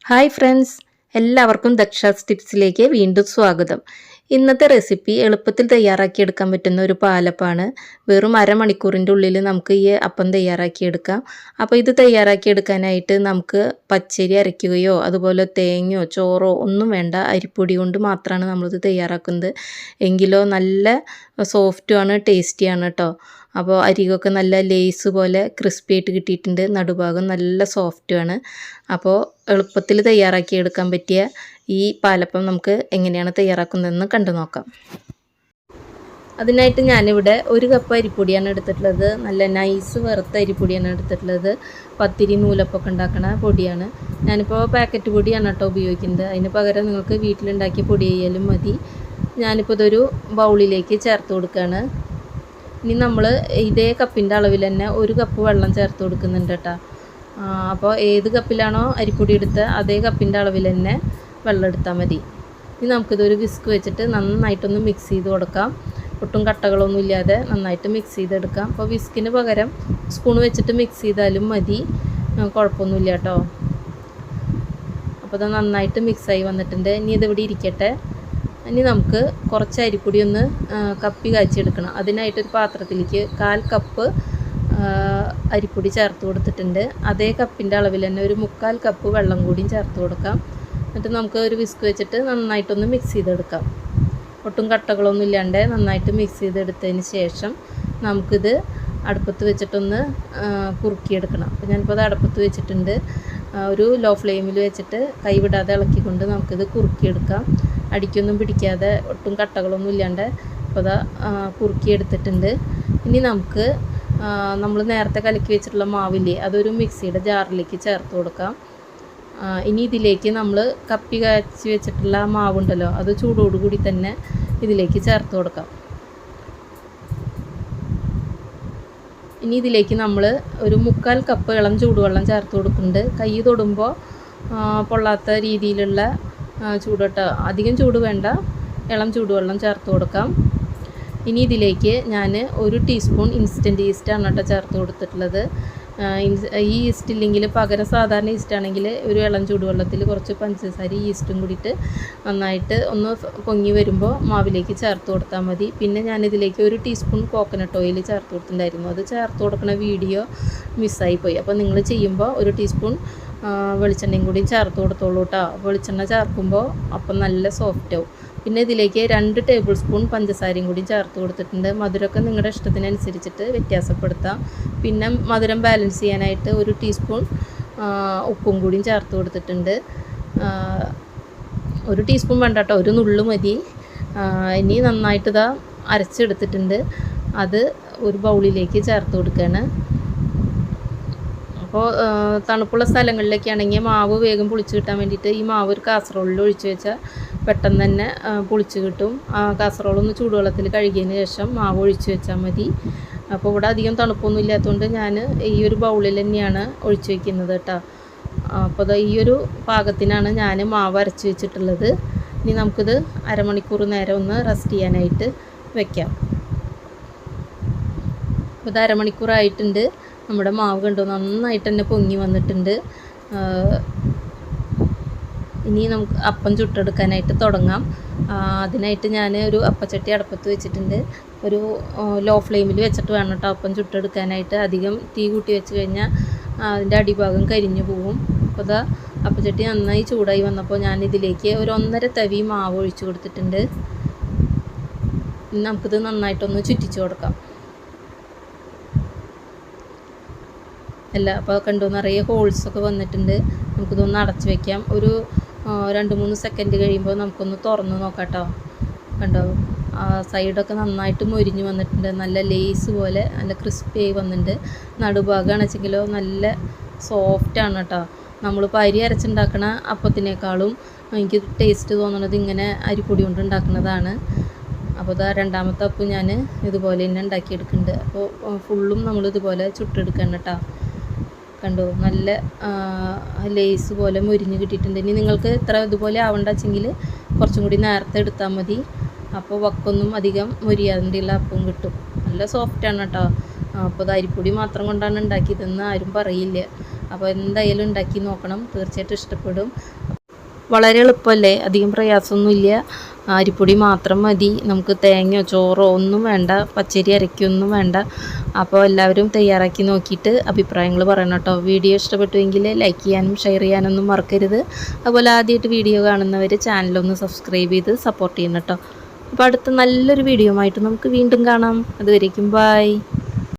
Hi friends, എല്ലാവർക്കും ദക്ഷാസ് ടിപ്സിലേക്ക് വീണ്ടും സ്വാഗതം. ഇന്നത്തെ റെസിപ്പി എളുപ്പത്തിൽ തയ്യാറാക്കിയെടുക്കാൻ പറ്റുന്ന ഒരു പാലപ്പമാണ്. വെറും അരമണിക്കൂറിൻ്റെ ഉള്ളിൽ നമുക്ക് ഈ അപ്പം തയ്യാറാക്കിയെടുക്കാം. അപ്പോൾ ഇത് തയ്യാറാക്കിയെടുക്കാനായിട്ട് നമുക്ക് പച്ചരി അരയ്ക്കുകയോ അതുപോലെ തേങ്ങയോ ചോറോ ഒന്നും വേണ്ട, അരിപ്പൊടി കൊണ്ട് മാത്രമാണ് നമ്മളിത് തയ്യാറാക്കുന്നത്. എങ്കിലോ നല്ല സോഫ്റ്റുമാണ്, ടേസ്റ്റിയാണ് കേട്ടോ. അപ്പോൾ അരികൊക്കെ നല്ല ലേസ് പോലെ ക്രിസ്പി ആയിട്ട് കിട്ടിയിട്ടുണ്ട്, നടുഭാഗം നല്ല സോഫ്റ്റുമാണ്. അപ്പോൾ എളുപ്പത്തിൽ തയ്യാറാക്കിയെടുക്കാൻ പറ്റിയ ഈ പാലപ്പം നമുക്ക് എങ്ങനെയാണ് തയ്യാറാക്കുന്നതെന്ന് കണ്ടു നോക്കാം. അതിനായിട്ട് ഞാനിവിടെ 1 കപ്പ് അരിപ്പൊടിയാണ് എടുത്തിട്ടുള്ളത്. നല്ല നൈസ് വറുത്ത അരിപ്പൊടിയാണ് എടുത്തിട്ടുള്ളത്. പത്തിരി നൂലപ്പൊക്കെ ഉണ്ടാക്കണ പൊടിയാണ്. ഞാനിപ്പോൾ പാക്കറ്റ് പൊടിയാണ് കേട്ടോ ഉപയോഗിക്കുന്നത്. അതിന് പകരം നിങ്ങൾക്ക് വീട്ടിലുണ്ടാക്കിയ പൊടി ആയാലും മതി. ഞാനിപ്പോൾ ഇതൊരു ബൗളിലേക്ക് ചേർത്ത് കൊടുക്കുകയാണ്. ഇനി നമ്മൾ ഇതേ കപ്പിൻ്റെ അളവിൽ തന്നെ 1 കപ്പ് വെള്ളം ചേർത്ത് കൊടുക്കുന്നുണ്ട് കേട്ടോ. അപ്പോൾ ഏത് കപ്പിലാണോ അരിപ്പൊടി എടുത്ത് അതേ കപ്പിൻ്റെ അളവിൽ തന്നെ വെള്ളം എടുത്താൽ മതി. ഇനി നമുക്കിതൊരു വിസ്ക് വെച്ചിട്ട് നന്നായിട്ടൊന്ന് മിക്സ് ചെയ്ത് കൊടുക്കാം. ഒട്ടും കട്ടകളൊന്നും ഇല്ലാതെ നന്നായിട്ട് മിക്സ് ചെയ്തെടുക്കാം. അപ്പോൾ വിസ്കിന് പകരം സ്പൂൺ വെച്ചിട്ട് മിക്സ് ചെയ്താലും മതി, കുഴപ്പമൊന്നുമില്ല കേട്ടോ. അപ്പോൾ അത് നന്നായിട്ട് മിക്സായി വന്നിട്ടുണ്ട്. ഇനി ഇതിവിടെ ഇരിക്കട്ടെ. ഇനി നമുക്ക് കുറച്ച് അരിപ്പൊടി ഒന്ന് കപ്പി കാച്ചിയെടുക്കണം. അതിനായിട്ടൊരു പാത്രത്തിലേക്ക് 1/4 കപ്പ് അരിപ്പൊടി ചേർത്ത് കൊടുത്തിട്ടുണ്ട്. അതേ കപ്പിൻ്റെ അളവിൽ തന്നെ ഒരു 3/4 കപ്പ് വെള്ളം കൂടിയും ചേർത്ത് കൊടുക്കാം. എന്നിട്ട് നമുക്ക് ഒരു വിസ്ക് വെച്ചിട്ട് നന്നായിട്ടൊന്ന് മിക്സ് ചെയ്തെടുക്കാം. ഒട്ടും കട്ടകളൊന്നും ഇല്ലാണ്ട് നന്നായിട്ട് മിക്സ് ചെയ്തെടുത്തതിന് ശേഷം നമുക്കിത് അടുപ്പത്ത് വെച്ചിട്ടൊന്ന് കുറുക്കിയെടുക്കണം. അപ്പോൾ ഞാനിപ്പോൾ അത് അടുപ്പത്ത് വെച്ചിട്ടുണ്ട്. ഒരു ലോ ഫ്ലെയിമിൽ വെച്ചിട്ട് കൈവിടാതെ ഇളക്കിക്കൊണ്ട് നമുക്കിത് കുറുക്കിയെടുക്കാം. അടിക്കൊന്നും പിടിക്കാതെ ഒട്ടും കട്ടകളൊന്നും ഇല്ലാണ്ട് അപ്പോൾ അത് കുറുക്കിയെടുത്തിട്ടുണ്ട്. ഇനി നമുക്ക് നമ്മൾ നേരത്തെ കലക്കി വെച്ചിട്ടുള്ള മാവില്ലേ, അതൊരു മിക്സിയുടെ ജാറിലേക്ക് ചേർത്ത് കൊടുക്കാം. ഇനി ഇതിലേക്ക് നമ്മൾ കപ്പി കാച്ചി വെച്ചിട്ടുള്ള മാവുണ്ടല്ലോ, അത് ചൂടോടുകൂടി തന്നെ ഇതിലേക്ക് ചേർത്ത് കൊടുക്കാം. ഇനി ഇതിലേക്ക് നമ്മൾ ഒരു 3/4 കപ്പ് ഇളം ചൂടുവെള്ളം ചേർത്ത് കൊടുക്കുന്നുണ്ട്. കൈ തൊടുമ്പോൾ പൊള്ളാത്ത രീതിയിലുള്ള ചൂടോട്ട്, അധികം ചൂട് വേണ്ട, ഇളം ചൂടുവെള്ളം ചേർത്ത് കൊടുക്കാം. ഇനി ഇതിലേക്ക് ഞാൻ 1 ടീസ്പൂൺ ഇൻസ്റ്റൻറ്റ് ഈസ്റ്റാണ് കേട്ടോ ചേർത്ത് കൊടുത്തിട്ടുള്ളത്. ഈ ഈസ്റ്റ് ഇല്ലെങ്കിൽ പകരം സാധാരണ ഈസ്റ്റ് ആണെങ്കിൽ ഒരു ഇളം ചൂടുവെള്ളത്തിൽ കുറച്ച് പഞ്ചസാര ഈസ്റ്റും കൂടിയിട്ട് നന്നായിട്ട് ഒന്ന് പൊങ്ങി വരുമ്പോൾ മാവിലേക്ക് ചേർത്ത് കൊടുത്താൽ മതി. പിന്നെ ഞാനിതിലേക്ക് 1 ടീസ്പൂൺ കോക്കനട്ട് ഓയിൽ ചേർത്ത് കൊടുത്തിട്ടുണ്ടായിരുന്നു. അത് ചേർത്ത് കൊടുക്കുന്ന വീഡിയോ മിസ്സായിപ്പോയി. അപ്പോൾ നിങ്ങൾ ചെയ്യുമ്പോൾ 1 ടീസ്പൂൺ വെളിച്ചെണ്ണയും കൂടി ചേർത്ത് കൊടുത്തോളൂ കേട്ടോ. വെളിച്ചെണ്ണ ചേർക്കുമ്പോൾ അപ്പം നല്ല സോഫ്റ്റ് ആവും. പിന്നെ ഇതിലേക്ക് 2 ടേബിൾ സ്പൂൺ പഞ്ചസാരയും കൂടി ചേർത്ത് കൊടുത്തിട്ടുണ്ട്. മധുരമൊക്കെ നിങ്ങളുടെ ഇഷ്ടത്തിനനുസരിച്ചിട്ട് വ്യത്യാസപ്പെടുത്താം. പിന്നെ മധുരം ബാലൻസ് ചെയ്യാനായിട്ട് 1 ടീസ്പൂൺ ഉപ്പും കൂടിയും ചേർത്ത് കൊടുത്തിട്ടുണ്ട്. 1 ടീസ്പൂൺ വേണ്ട കേട്ടോ, 1 നുള്ളു മതി. ഇനി നന്നായിട്ട് ഇതാ അരച്ചെടുത്തിട്ടുണ്ട്. അത് ഒരു ബൗളിലേക്ക് ചേർത്ത് കൊടുക്കുകയാണ്. അപ്പോൾ തണുപ്പുള്ള സ്ഥലങ്ങളിലൊക്കെ ആണെങ്കിൽ മാവ് വേഗം പുളിച്ച് കിട്ടാൻ വേണ്ടിയിട്ട് ഈ മാവ് ഒരു കാസറോളിൽ ഒഴിച്ച് വെച്ചാൽ പെട്ടെന്ന് തന്നെ പുളിച്ച് കിട്ടും. കാസറോളൊന്ന് ചൂടുവെള്ളത്തിൽ കഴുകിയതിന് ശേഷം മാവ് ഒഴിച്ച് വെച്ചാൽ മതി. അപ്പോൾ ഇവിടെ അധികം തണുപ്പൊന്നും ഇല്ലാത്തതുകൊണ്ട് ഞാൻ ഈ ഒരു ബൗളിൽ തന്നെയാണ് ഒഴിച്ച് വയ്ക്കുന്നത് കേട്ടോ. അപ്പോൾ ഈ ഒരു പാകത്തിനാണ് ഞാൻ മാവ് അരച്ച് വെച്ചിട്ടുള്ളത്. ഇനി നമുക്കിത് അരമണിക്കൂർ നേരം ഒന്ന് റെസ്റ്റ് ചെയ്യാനായിട്ട് വെക്കാം. അപ്പോൾ ഇത് അരമണിക്കൂറായിട്ടുണ്ട്. നമ്മുടെ മാവ് കണ്ടോ നന്നായിട്ട് തന്നെ പൊങ്ങി വന്നിട്ടുണ്ട്. ഇനി നമുക്ക് അപ്പം ചുട്ടെടുക്കാനായിട്ട് തുടങ്ങാം. അതിനായിട്ട് ഞാൻ ഒരു അപ്പച്ചട്ടി അടുപ്പത്ത് വെച്ചിട്ടുണ്ട്. ഒരു ലോ ഫ്ലെയിമിൽ വെച്ചിട്ട് വേണം കേട്ടോ അപ്പം ചുട്ടെടുക്കാനായിട്ട്. അധികം തീ കൂട്ടി വെച്ച് കഴിഞ്ഞാൽ അതിൻ്റെ അടിഭാഗം കരിഞ്ഞു പോവും. അപ്പോൾ ഇതാ അപ്പച്ചട്ടി നന്നായി ചൂടായി വന്നപ്പോൾ ഞാൻ ഇതിലേക്ക് ഒരു 1.5 തവി മാവ് ഒഴിച്ച് കൊടുത്തിട്ടുണ്ട്. ഇനി നമുക്കിത് നന്നായിട്ടൊന്ന് ചുറ്റിച്ച് കൊടുക്കാം. അപ്പോൾ കണ്ടോ നിറയെ ഹോൾസൊക്കെ വന്നിട്ടുണ്ട്. നമുക്കിതൊന്ന് അടച്ച് വയ്ക്കാം. ഒരു 2-3 സെക്കൻഡ് കഴിയുമ്പോൾ നമുക്കൊന്ന് തുറന്ന് നോക്കാം കേട്ടോ. കണ്ടോ സൈഡൊക്കെ നന്നായിട്ട് മൊരിഞ്ഞ് വന്നിട്ടുണ്ട്. നല്ല ലേസ് പോലെ നല്ല ക്രിസ്പി ആയി വന്നിട്ടുണ്ട്. നടുഭാഗമാണ് വെച്ചെങ്കിലോ നല്ല സോഫ്റ്റാണ് കേട്ടോ. നമ്മളിപ്പോൾ അരി അരച്ചുണ്ടാക്കണ അപ്പത്തിനേക്കാളും എനിക്ക് ടേസ്റ്റ് തോന്നുന്നത് ഇങ്ങനെ അരിപ്പൊടി കൊണ്ട് ഉണ്ടാക്കുന്നതാണ്. അപ്പോൾ ഇതാ രണ്ടാമത്തെ അപ്പം ഞാൻ ഇതുപോലെ തന്നെ ഉണ്ടാക്കിയെടുക്കുന്നുണ്ട്. അപ്പോൾ ഫുള്ളും നമ്മളിതുപോലെ ചുട്ടെടുക്കണം കേട്ടോ. കണ്ടോ നല്ല ലേസ് പോലെ മുരിഞ്ഞ് കിട്ടിയിട്ടുണ്ട്. ഇനി നിങ്ങൾക്ക് ഇത്ര ഇതുപോലെ ആവണ്ട വെച്ചെങ്കിൽ കുറച്ചും കൂടി നേരത്തെ എടുത്താൽ മതി. അപ്പോൾ വക്കൊന്നും അധികം മുരിയാതെയുള്ള അപ്പം കിട്ടും. നല്ല സോഫ്റ്റാണ് കേട്ടോ. അപ്പോൾ അത് അരിപ്പൊടി മാത്രം കൊണ്ടാണ് ഉണ്ടാക്കിയതെന്ന് ആരും പറയില്ല. അപ്പോൾ എന്തായാലും ഉണ്ടാക്കി നോക്കണം, തീർച്ചയായിട്ടും ഇഷ്ടപ്പെടും. വളരെ എളുപ്പമല്ലേ, അധികം പ്രയാസമൊന്നുമില്ല. അരിപ്പൊടി മാത്രം മതി, നമുക്ക് തേങ്ങയോ ചോറോ ഒന്നും വേണ്ട, പച്ചരി അരയ്ക്കൊന്നും വേണ്ട. അപ്പോൾ എല്ലാവരും തയ്യാറാക്കി നോക്കിയിട്ട് അഭിപ്രായങ്ങൾ പറയണം കേട്ടോ. വീഡിയോ ഇഷ്ടപ്പെട്ടുവെങ്കിൽ ലൈക്ക് ചെയ്യാനും ഷെയർ ചെയ്യാനൊന്നും മറക്കരുത്. അതുപോലെ ആദ്യമായിട്ട് വീഡിയോ കാണുന്നവർ ചാനലൊന്ന് സബ്സ്ക്രൈബ് ചെയ്ത് സപ്പോർട്ട് ചെയ്യണം കേട്ടോ. അപ്പോൾ അടുത്ത നല്ലൊരു വീഡിയോ ആയിട്ട് നമുക്ക് വീണ്ടും കാണാം. അതുവരേക്കും ബൈ.